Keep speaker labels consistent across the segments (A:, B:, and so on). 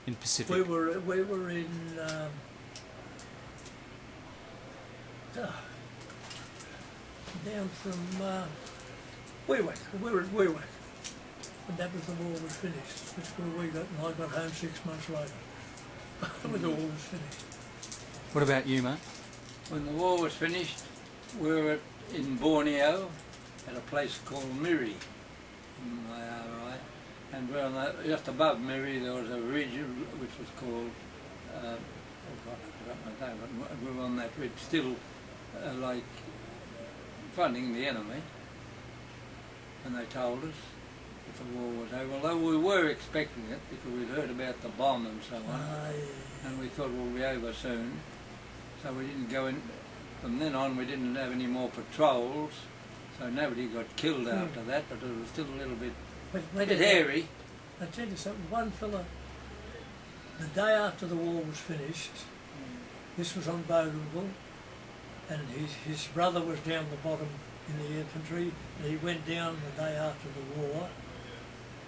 A: in Pacific?
B: We were in down from WWII. We were at WWII, and that was the war was finished. Which we got, and I got home 6 months later when the war was finished.
A: What about you, mate?
C: When the war was finished, we were in Borneo at a place called Miri, and we're on just above Miri there was a ridge which was called, oh God, I forgot my name, but we were on that ridge still like fronting the enemy, and they told us that the war was over, although we were expecting it because we'd heard about the bomb and so on, and we thought it would be over soon, so we didn't go in. From then on we didn't have any more patrols, so nobody got killed after that, but it was still a little bit hairy.
B: I tell you something, one fella, the day after the war was finished, this was on Bougainville, and his brother was down the bottom in the infantry, and he went down the day after the war,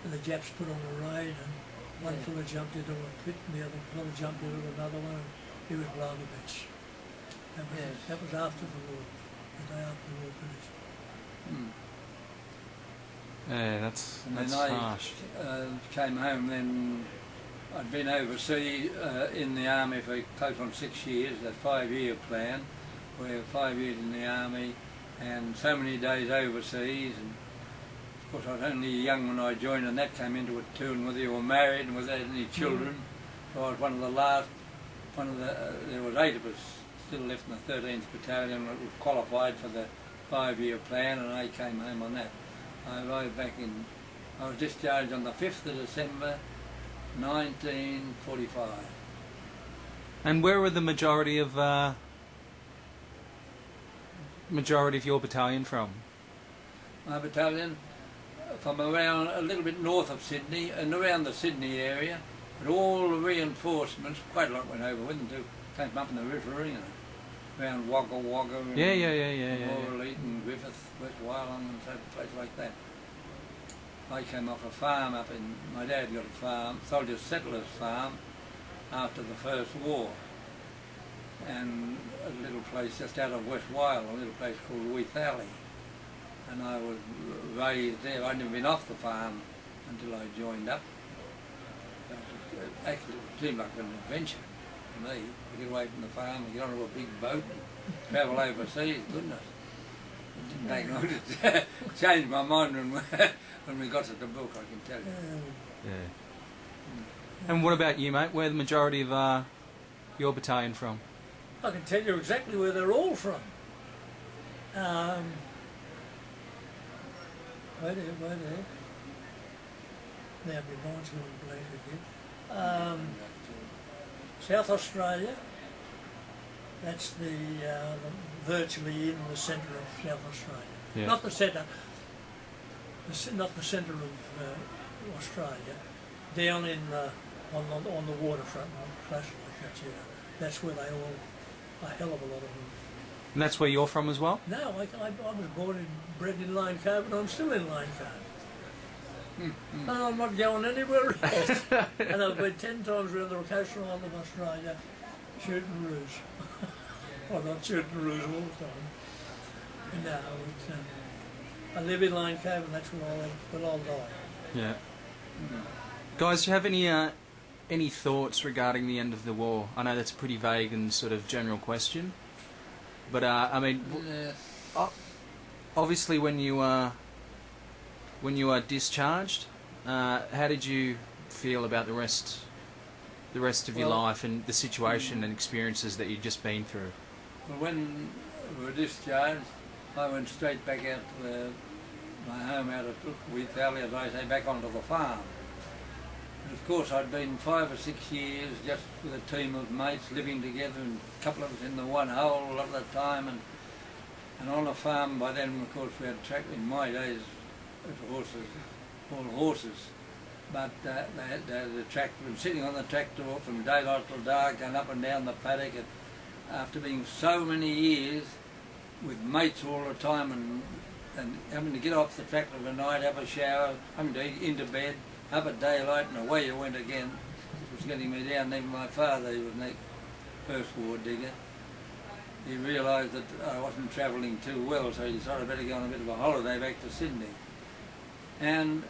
B: and the Japs put on a raid, and one fella jumped into a pit, and the other fella jumped into another one, and he was blown to bits. That was after the war, the day after the war finished.
A: Yeah, that's harsh.
C: I came home then. I'd been overseas in the army for close on 6 years, a 5-year plan, where 5 years in the army and so many days overseas, and of course I was only young when I joined, and that came into it too, and whether you were married and without any children. So I was one of the last, there was 8 of us still left in the 13th Battalion that was qualified for the 5-year plan, and I came home on that. I arrived back in, I was discharged on the 5th of December 1945.
A: And where were the majority of your battalion from?
C: My battalion from around a little bit north of Sydney and around the Sydney area, but all the reinforcements, quite a lot went over with them too, came up in the river, you know, around Wagga Wagga and Morley and Griffith, West Wyalong and so places like that. I came off a farm up in, my dad got a farm, Soldier Settlers Farm, after the First War, and a little place just out of West Wyalong, a little place called WWII, and I was raised there. I'd never been off the farm until I joined up. Actually, it seemed like an adventure to me, to get away from the farm and get onto a big boat and travel overseas. Goodness, it didn't take long to change my mind when we got to Tobruk, I can tell you.
A: Yeah. And what about you, mate? Where the majority of your battalion from?
B: I can tell you exactly where they're all from. Wait there. Now my mind's going blank again. South Australia. That's the virtually in the centre of South Australia.
A: Yeah.
B: Not the centre. Not the centre of Australia. Down in on the waterfront, close like that. Yeah. That's where they all. A hell of a lot of them.
A: And that's where you're from as well?
B: No, I was born and bred in Lane Cove, and I'm still in Lane Cove. And I'm not going anywhere else. And I've been 10 times around the coastal island of Australia shooting roos. Well, not shooting roos all the time. No, I live in Lane Cove, and that's where I'll die.
A: Yeah. Guys, do you have any thoughts regarding the end of the war? I know that's a pretty vague and sort of general question, but I mean, obviously when you are discharged, how did you feel about the rest of your life and the situation and experiences that you'd just been through?
C: Well, when we were discharged, I went straight back out to my home out of WWII, as I say, back onto the farm. And of course I'd been 5 or 6 years just with a team of mates living together, and a couple of us in the one hole a lot of the time, and on a farm. By then, of course, we had in my days it was all horses, but they had the tractor, and sitting on the tractor from daylight till dark, going up and down the paddock, and after being so many years with mates all the time, and having to get off the tractor at night, have a shower, having to eat into bed, up at daylight, and away you went again. It was was getting me down. Even my father, who was the first war digger, he realised that I wasn't travelling too well, so he decided I'd better go on a bit of a holiday back to Sydney. And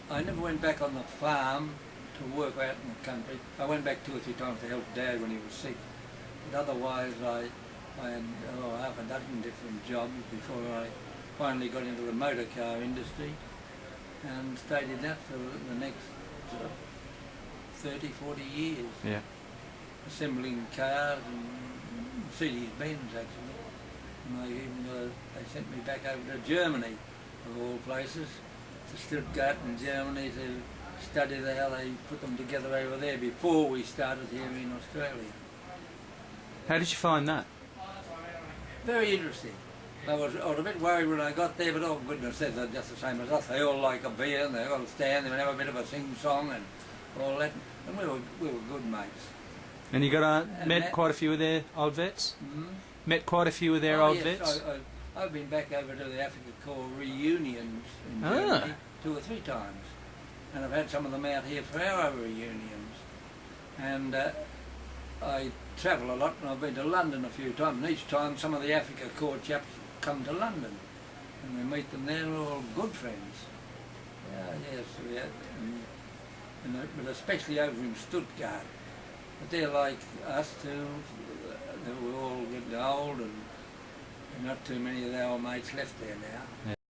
C: I never went back on the farm to work out in the country. I went back 2 or 3 times to help Dad when he was sick. But otherwise I had half a dozen different jobs before I finally got into the motor car industry and stayed in that for the next 30, 40 years.
A: Yeah.
C: Assembling cars and Mercedes-Benz actually. And they sent me back over to Germany, of all places, to Stuttgart in Germany to study how they put them together over there before we started here in Australia.
A: How did you find that?
C: Very interesting. I was a bit worried when I got there, but oh goodness, they're just the same as us. They all like a beer and they all stand there and have a bit of a sing-song and all that. And we were good mates.
A: And you got met quite a few of their old vets?
C: Mm-hmm.
A: Met quite a few of their old vets?
C: I've been back over to the Africa Corps reunions in Germany 2 or 3 times. And I've had some of them out here for our reunions. And I travel a lot, and I've been to London a few times, and each time some of the Africa Corps chaps come to London. And we meet them there, and we're all good friends. Yeah, yes, we have, but especially over in Stuttgart. But they're like us too. We're all getting old, and not too many of our mates left there now. Yeah.